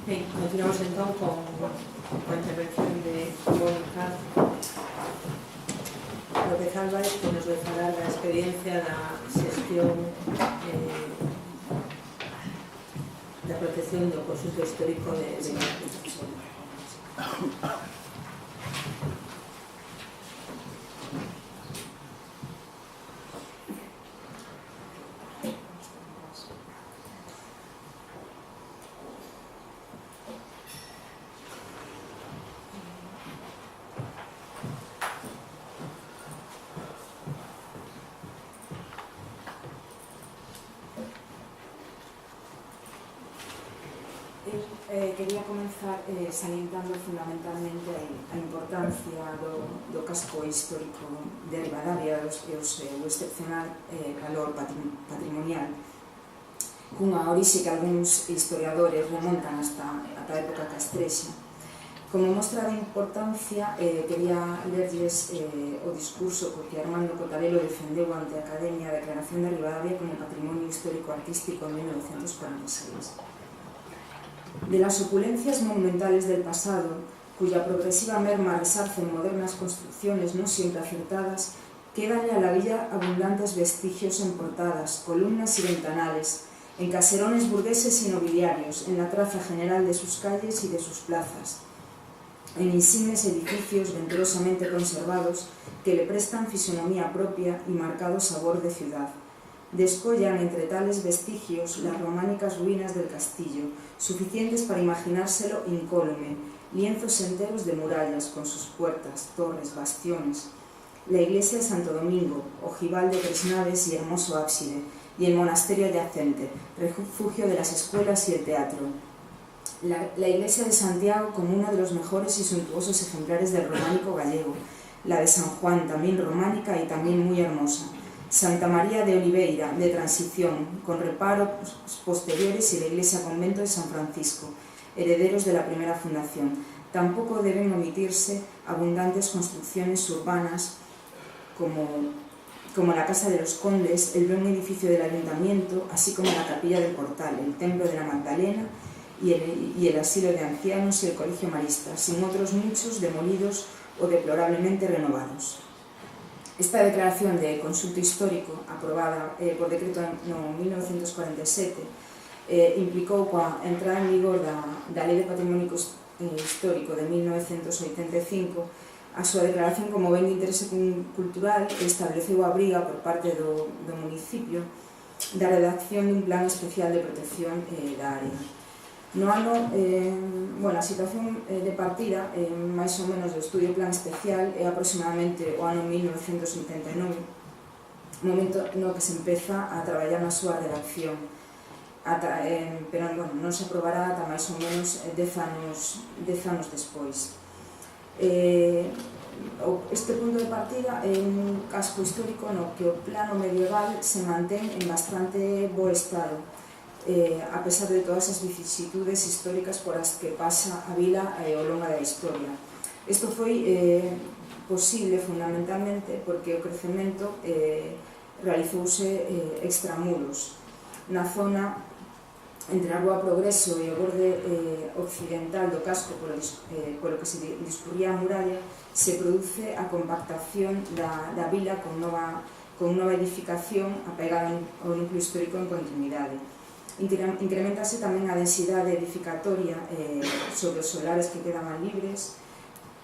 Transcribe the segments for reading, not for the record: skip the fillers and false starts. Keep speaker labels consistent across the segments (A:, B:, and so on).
A: Ben, continuamos entón coa intervención de Mónica López Álvarez, que nos vai falar da experiencia da xestión da protección do conxunto histórico de Galicia.
B: Quería comenzar salientando fundamentalmente a importancia do casco histórico de Ribadavia e o excepcional valor patrimonial, cunha orixe que algúns historiadores remontan hasta a época castrexa. Como mostra de importancia, quería lerlles o discurso que Armando Cotarelo defendeu ante a Academia da Declaración de Ribadavia como Patrimonio Histórico Artístico en 1946. De las opulencias monumentales del pasado, cuya progresiva merma resarce en modernas construcciones no siempre acertadas, quedan a la villa abundantes vestigios en portadas, columnas y ventanales, en caserones burgueses y nobiliarios, en la traza general de sus calles y de sus plazas, en insignes edificios venturosamente conservados que le prestan fisonomía propia y marcado sabor de ciudad. Descollan entre tales vestigios las románicas ruinas del castillo, suficientes para imaginárselo incólume, lienzos enteros de murallas con sus puertas, torres, bastiones, la iglesia de Santo Domingo, ojival de 3 naves y hermoso ábside, y el monasterio adyacente, refugio de las escuelas y el teatro. La iglesia de Santiago como uno de los mejores y suntuosos ejemplares del románico gallego, la de San Juan, también románica y también muy hermosa. Santa María de Oliveira, de transición, con reparos posteriores, y la iglesia-convento de San Francisco, herederos de la primera fundación. Tampoco deben omitirse abundantes construcciones urbanas como la Casa de los Condes, el buen edificio del Ayuntamiento, así como la Capilla del Portal, el Templo de la Magdalena y el Asilo de Ancianos y el Colegio Marista, sin otros muchos demolidos o deplorablemente renovados. Esta declaración de consulto histórico, aprobada por decreto no 1947, implicou coa entrada en vigor da Lei de Patrimonio Histórico de 1985 a súa declaración como ben de interese cultural e estableceu a obriga por parte do municipio da redacción dun plan especial de protección da área. No ano, a situación de partida, máis ou menos do estudio plan especial, é aproximadamente o ano 1989, momento no que se empeza a traballar na súa redacción, pero non se aprobará ata máis ou menos 10 anos despois. Este punto de partida é un casco histórico no que o plano medieval se mantén en bastante bo estado, a pesar de todas as vicisitudes históricas por as que pasa a vila ao longo da historia. Isto foi posible fundamentalmente porque o crecemento realizouse extramuros. Na zona entre a Rúa Progreso e o borde occidental do casco polo que se discurría a muralla, se produce a compactación da vila con nova edificación apegada ao núcleo histórico en continuidade. Incrementase tamén a densidade edificatoria sobre os solares que quedaban libres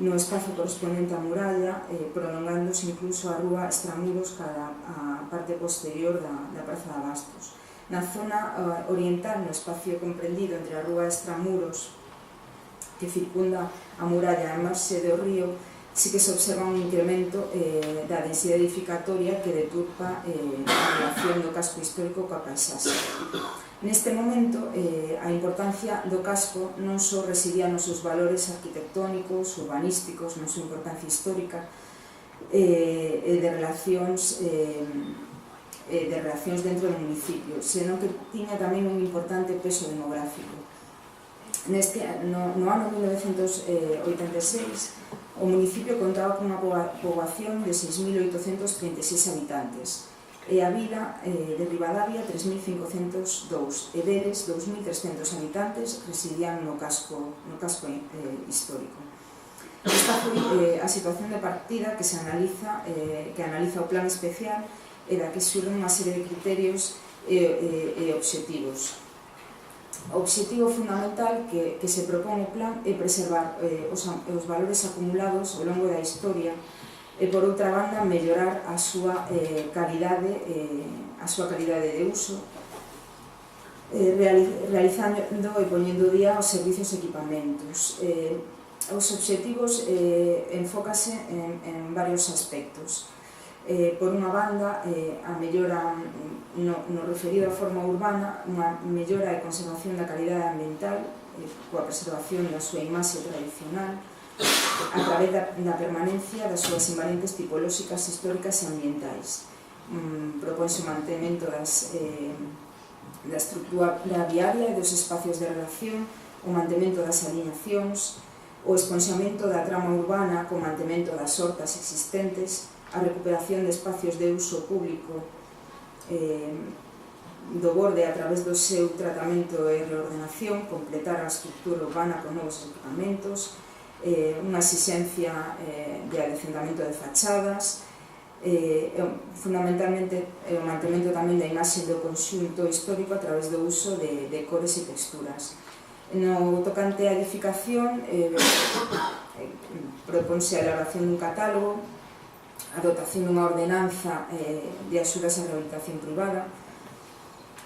B: no espazo correspondente á muralla, prolongándose incluso a rúa extramuros cara a parte posterior da Praza de Abastos. Na zona oriental, no espacio comprendido entre a rúa extramuros que circunda a muralla e a marxe do río, sí que se observa un incremento da densidade edificatoria que deturpa a relación do casco histórico coa paisaxe. Neste momento, a importancia do casco non só residía nos seus valores arquitectónicos, urbanísticos, na súa importancia histórica e de relacións dentro do municipio, senón que tiña tamén un importante peso demográfico. No ano 1986, o municipio contaba con unha poboación de 6.836 habitantes e a vila de Ribadavia 3.502 e deles 2.300 habitantes residían no casco histórico. Esta foi a situación de partida que analiza o plan especial e da que surden unha serie de criterios e obxectivos. O obxectivo fundamental que se propón o plan é preservar os valores acumulados ao longo da historia e, por outra banda, mellorar a súa calidade de uso, realizando e poñendo día os servicios e equipamentos. Os obxectivos enfócase en varios aspectos. Por unha banda, a mellora no referido á forma urbana, unha mellora e conservación da calidade ambiental coa preservación da súa imaxe tradicional a través da permanencia das súas invariantes tipolóxicas, históricas e ambientais. Propónse o mantemento da estructura viaria e dos espacios de relación, o mantemento das aliñacións, o exponxamento da trama urbana co mantemento das hortas existentes, a recuperación de espacios de uso público do borde a través do seu tratamento e reordenación, completar a estructura urbana con novos equipamentos, unha exixencia de adecentamento de fachadas, fundamentalmente o mantemento tamén da imaxe do conxunto histórico a través do uso de cores e texturas. No tocante á edificación, propónse a elaboración dun catálogo, a dotación dunha ordenanza de axudas á rehabilitación privada,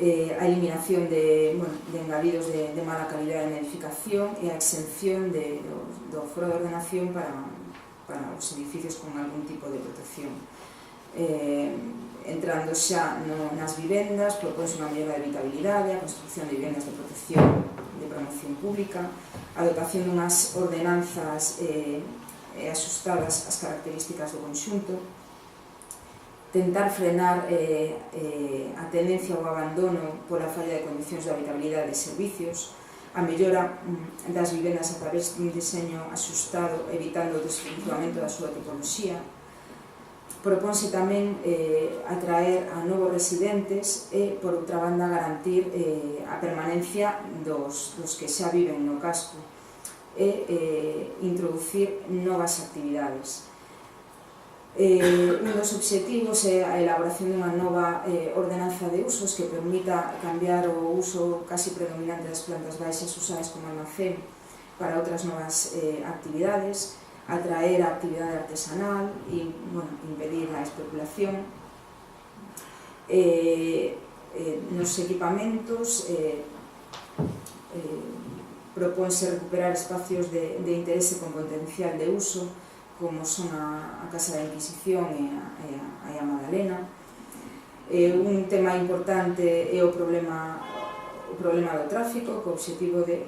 B: a eliminación de engadidos de mala calidade na edificación e a exención do foro de ordenación para os edificios con algún tipo de protección. Entrando xa nas vivendas, propónse unha mellora de habitabilidade, a construcción de vivendas de protección de promoción pública, a dotación dunhas ordenanzas axustadas ás características do conxunto, tentar frenar a tendencia ao abandono pola falla de condicións de habitabilidade de servicios, a mellora das vivendas a través dun diseño axustado, evitando o desvirtuamento da súa tipoloxía. Propónse tamén atraer a novos residentes e, por outra banda, garantir a permanencia dos que xa viven no casco e introducir novas actividades. Un dos obxectivos é a elaboración dunha nova ordenanza de usos que permita cambiar o uso casi predominante das plantas baixas usadas como almacén para outras novas actividades, atraer a actividade artesanal e impedir a especulación. Nos equipamentos propónse recuperar espacios de interese con potencial de uso, como son a Casa da Inquisición e a Madalena. Un tema importante é o problema do tráfico, co obxectivo de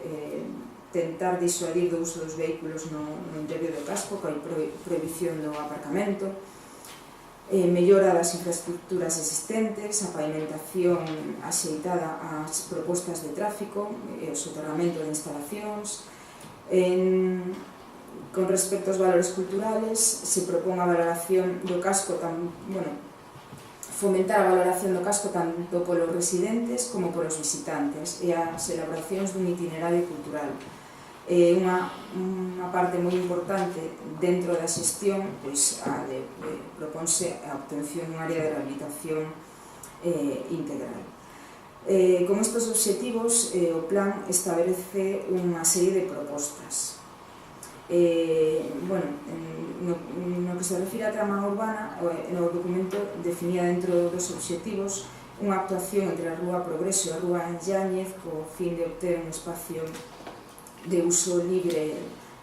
B: tentar disuadir do uso dos vehículos no interior do casco, coa prohibición do aparcamento, mellora das infraestructuras existentes, a pavimentación axeitada ás propostas de tráfico e o soterramento de instalacións. Con respecto aos valores culturales, se propón a valoración do casco, fomentar a valoración do casco tanto polos residentes como polos visitantes e as elaboracións dun itinerario cultural. Unha parte moi importante dentro da xestión propónse a obtención dun área de rehabilitación integral. Con estes obxectivos, o plan establece unha serie de propostas. No que se refire á trama urbana, no documento definía dentro dos obxectivos unha actuación entre a Rúa Progreso e a Rúa Yáñez co fin de obter un espacio de uso libre,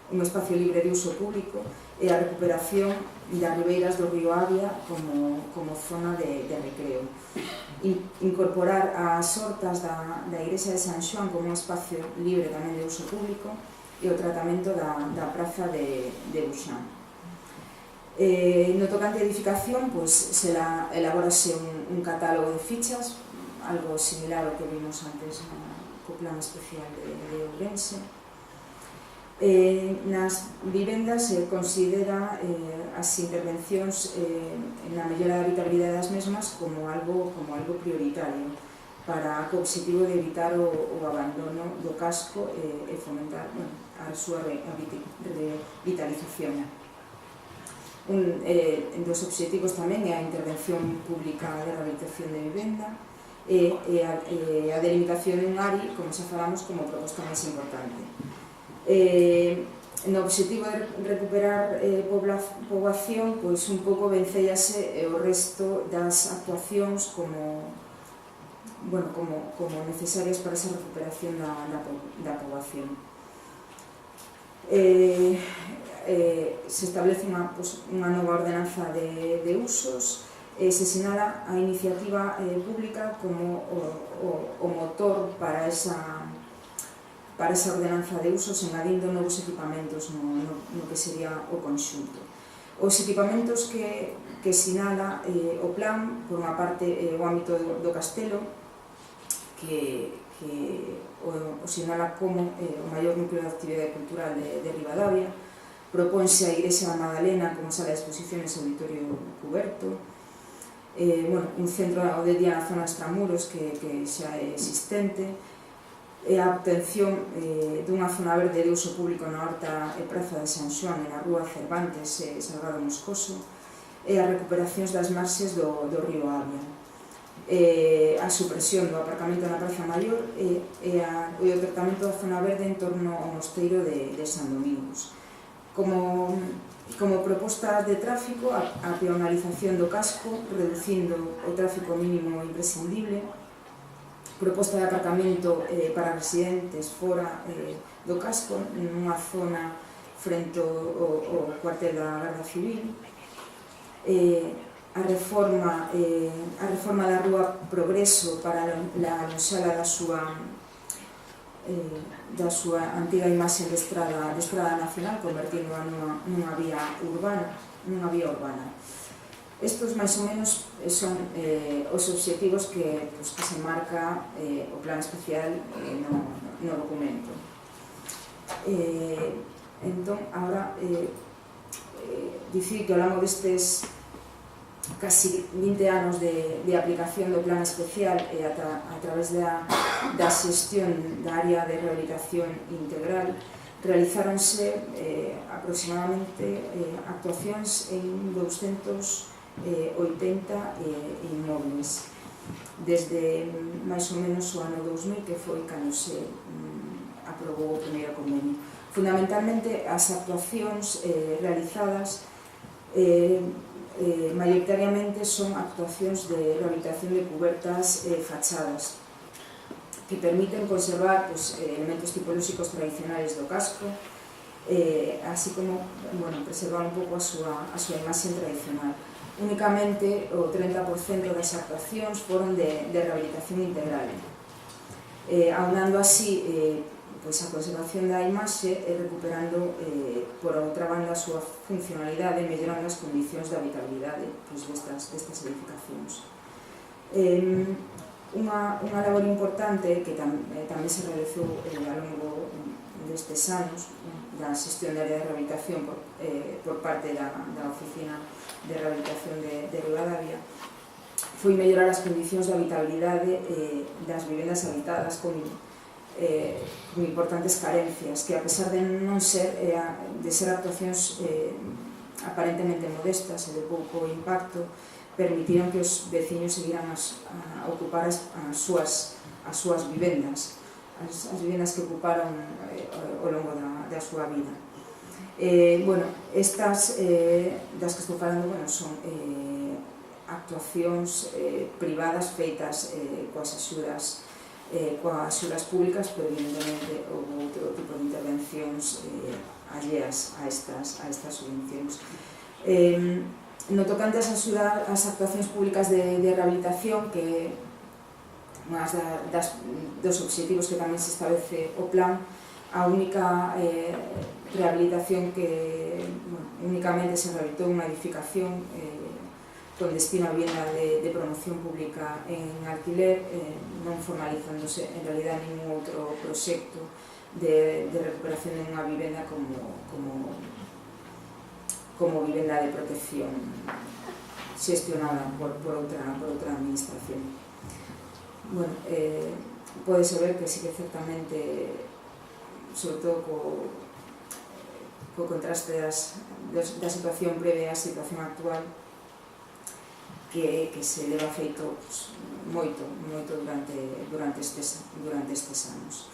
B: de uso público e a recuperación das ribeiras do río Avia como zona de recreo. Incorporar as hortas da Igrexa de San Xoán como un espacio libre tamén de uso público e o tratamento da praza de Buxán. No tocante a edificación, elaborase un catálogo de fichas, algo similar ao que vimos antes co plan especial de Ourense. Nas vivendas se considera as intervencións na mellora da habitabilidade das mesmas como algo prioritario para o objetivo de evitar o abandono do casco e fomentar a súa revitalización. Un dos obxectivos tamén é a intervención pública de rehabilitación de vivenda e a delimitación dun ARI, como xa falamos, como proposta máis importante. No objetivo de recuperar poboación, pois un pouco vencellase o resto das actuacións como necesarias para esa recuperación da poboación. Se establece unha nova ordenanza de usos e se sinala a iniciativa pública como o motor para esa ordenanza de usos, engadindo novos equipamentos no que sería o conxunto. Os equipamentos que sinala o plan, por unha parte, o ámbito do castelo, que o sinala como o maior núcleo de actividade cultural de Ribadavia. Propónse a Igrexa da Magdalena como sala de exposiciones e auditorio cuberto, un centro de día na zona extramuros que xa é existente, e a obtención dunha zona verde de uso público na horta e praza de San Xoán e na rúa Cervantes e Salgado Moscoso, e as recuperacións das marxes do río Avia, a supresión do aparcamento na Praza Maior e o tratamento da zona verde en torno ao mosteiro de San Domingos. Como proposta de tráfico, a peonalización do casco, reducindo o tráfico mínimo imprescindible, proposta de aparcamento para residentes fora do casco, nunha zona frente ao cuartel da Garda Civil, a reforma da Rúa Progreso para aloxala da súa antiga imaxe de estrada nacional, convertíndoa nunha vía urbana. Estos, máis ou menos, son os obxectivos que se marca o plan especial no documento. Entón, agora, dicir que ao longo destes casi 20 anos de aplicación do plan especial e a través da xestión da área de rehabilitación integral, realizáronse aproximadamente actuacións en 280 inmobles desde máis ou menos o ano 2000, que foi cando se aprobou o primeiro convenio. Fundamentalmente, as actuacións realizadas maioritariamente son actuacións de rehabilitación de cubertas e fachadas que permiten conservar elementos tipolóxicos tradicionales do casco, así como preservar un pouco a súa imaxe tradicional. Únicamente o 30% das actuacións foron de rehabilitación integral, aunando así a conservación da imaxe e recuperando por outra banda a súa funcionalidade, mellorando as condicións de habitabilidade destas edificacións. Unha labor importante que tamén se realizou ao longo destes anos da xestión da área de rehabilitación por parte da Oficina de Rehabilitación de Ribadavia foi mellorar as condicións de habitabilidade das vivendas habitadas con importantes carencias que, a pesar de ser actuacións aparentemente modestas e de pouco impacto, permitiron que os veciños seguiran a ocupar as súas vivendas, as vivendas que ocuparon ao longo da súa vida. Estas das que estou falando son actuacións privadas feitas coas axudas públicas, pero evidentemente houve outro tipo de intervencións alleas a estas subvencións. No tocante ás actuacións públicas de rehabilitación, que unha dos obxectivos que tamén se establece o plan, a única rehabilitación que únicamente se rehabilitou unha edificación con destino a vivienda de promoción pública en alquiler, non formalizándose en realidad ningún outro proxecto de recuperación de unha vivenda como vivenda de protección xestionada por outra administración. Bueno, pode saber que sí que certamente, sobre todo co contraste da situación previa á situación actual, que se leva feito moito durante estes anos.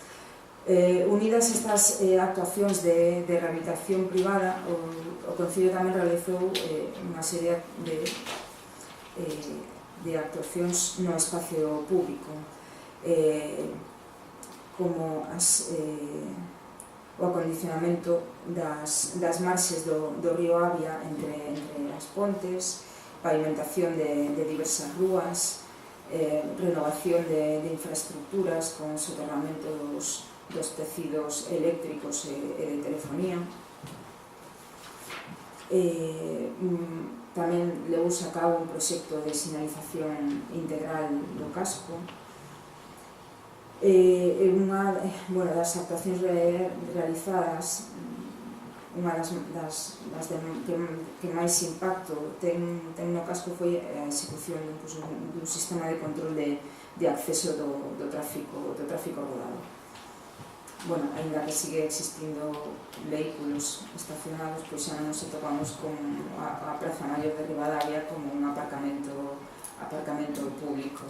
B: Unidas estas actuacións de rehabilitación privada, o Concello tamén realizou unha serie de actuacións no espacio público, como o acondicionamento das marxes do río Avia entre as pontes, pavimentación de diversas rúas, renovación de infraestructuras con soterramento dos tecidos eléctricos e de telefonía. Tamén levouse a cabo un proxecto de sinalización integral do casco. Unha das actuacións realizadas, unha das que máis impacto ten no casco foi a execución dun sistema de control de acceso do tráfico rodado. Bueno, ainda que sigue existindo vehículos estacionados, pois xa non nos topamos con a Praza Maior de Ribadavia como un aparcamento público.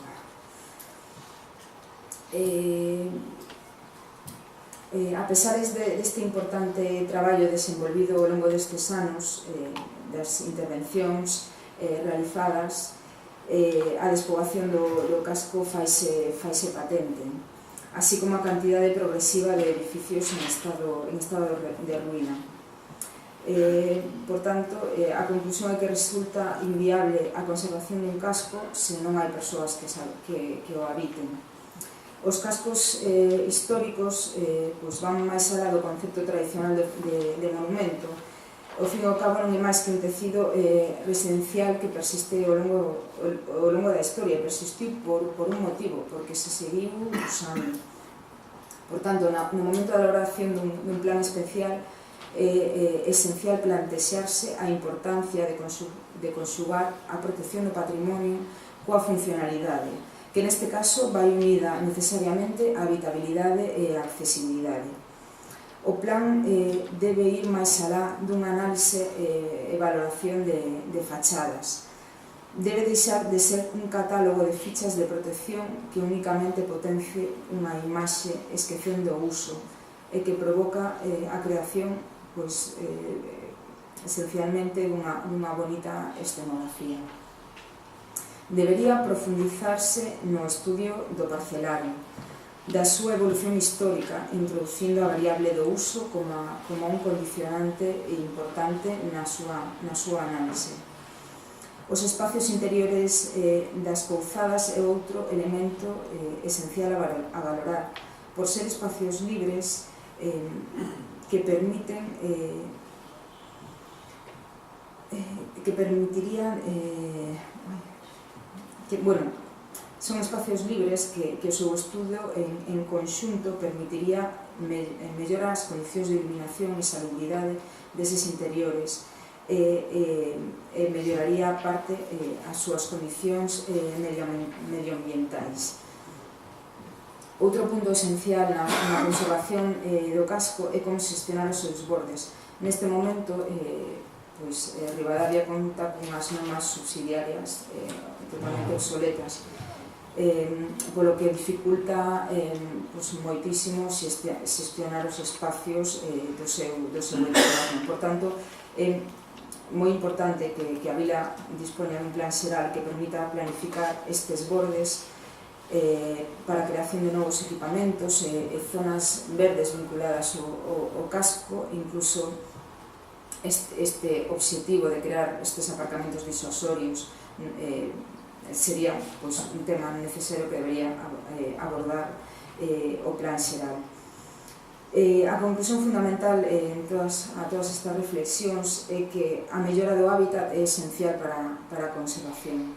B: A pesar deste importante traballo desenvolvido ao longo destes anos, das intervencións realizadas, a despoboación do casco faise patente, así como a cantidade progresiva de edificios en estado de ruína. Por tanto, a conclusión é que resulta inviable a conservación dun casco se non hai persoas que o habiten. Os cascos históricos van máis alá do concepto tradicional de monumento. Ao fin e ao cabo non é máis que un tecido residencial que persiste ao longo da historia, persistiu por un motivo, porque se seguiu usando. Por tanto, no momento da elaboración dun plan especial é esencial plantexarse a importancia de conxugar a protección do patrimonio coa funcionalidade, que neste caso vai unida necesariamente a habitabilidade e a accesibilidade. O plan debe ir máis alá dunha análise e valoración de fachadas. Debe deixar de ser un catálogo de fichas de protección que únicamente potencie unha imaxe esquecendo o uso e que provoca a creación esencialmente dunha bonita escenografía. Debería profundizarse no estudio do parcelario, da súa evolución histórica, introducindo a variable do uso como un condicionante importante na súa análise. Os espacios interiores das pouzadas é outro elemento esencial a valorar, por ser espacios libres que permitirían son espacios libres que o seu estudo en conxunto permitiría mellorar as condicións de iluminación e salubridade deses interiores e melloraría aparte as súas condicións medioambientais. Outro punto esencial na conservación do casco é como xestionar os seus bordes. Neste momento, Ribadavia conta con unhas normas subsidiarias totalmente obsoletas, polo que dificulta moitísimo xestionar os espacios do seu entorno. Por tanto, é moi importante que a vila dispoña dun plan xeral que permita planificar estes bordes para a creación de novos equipamentos e zonas verdes vinculadas ao casco. Incluso este obxectivo de crear estes aparcamentos disuasorios sería un tema necesario que debería abordar o plan xeral. A conclusión fundamental a todas estas reflexións é que a mellora do hábitat é esencial para a conservación.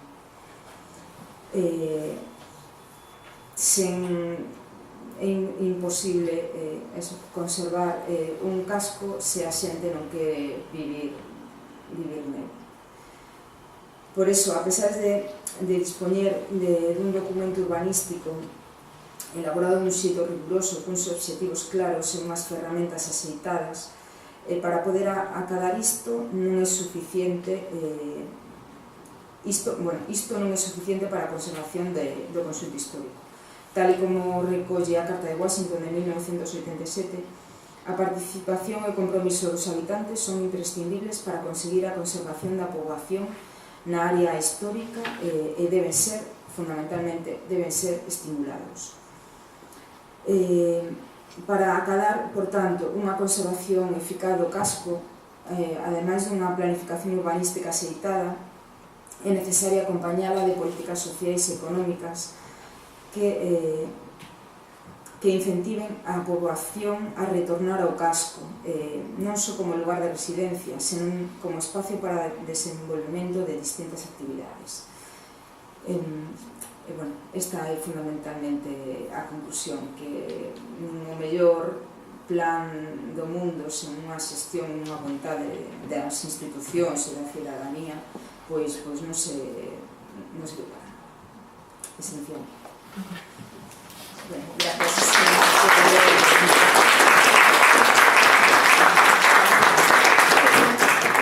B: imposible conservar un casco se a xente non quere vivir nel. Por eso, a pesar de dispoñer dun documento urbanístico elaborado dun xeito riguroso, cuns obxectivos claros e unhas ferramentas axeitadas, para poder acadar isto non é suficiente isto non é suficiente para a conservación do conxunto histórico. Tal e como recolle a Carta de Washington de 1987, a participación e o compromiso dos habitantes son imprescindibles para conseguir a conservación da poboación na área histórica e deben ser, fundamentalmente, estimulados. Para acadar, por tanto, unha conservación eficaz do casco, ademais dunha planificación urbanística axeitada, é necesaria acompañala de políticas sociais e económicas que incentiven a poboación a retornar ao casco, non só como lugar de residencia, senón como espacio para o desenvolvemento de distintas actividades. Esta é fundamentalmente a conclusión, que o mellor plan do mundo sen unha xestión, unha vontade das institucións e da cidadanía, pois non se prepara. Esencial. Gracias.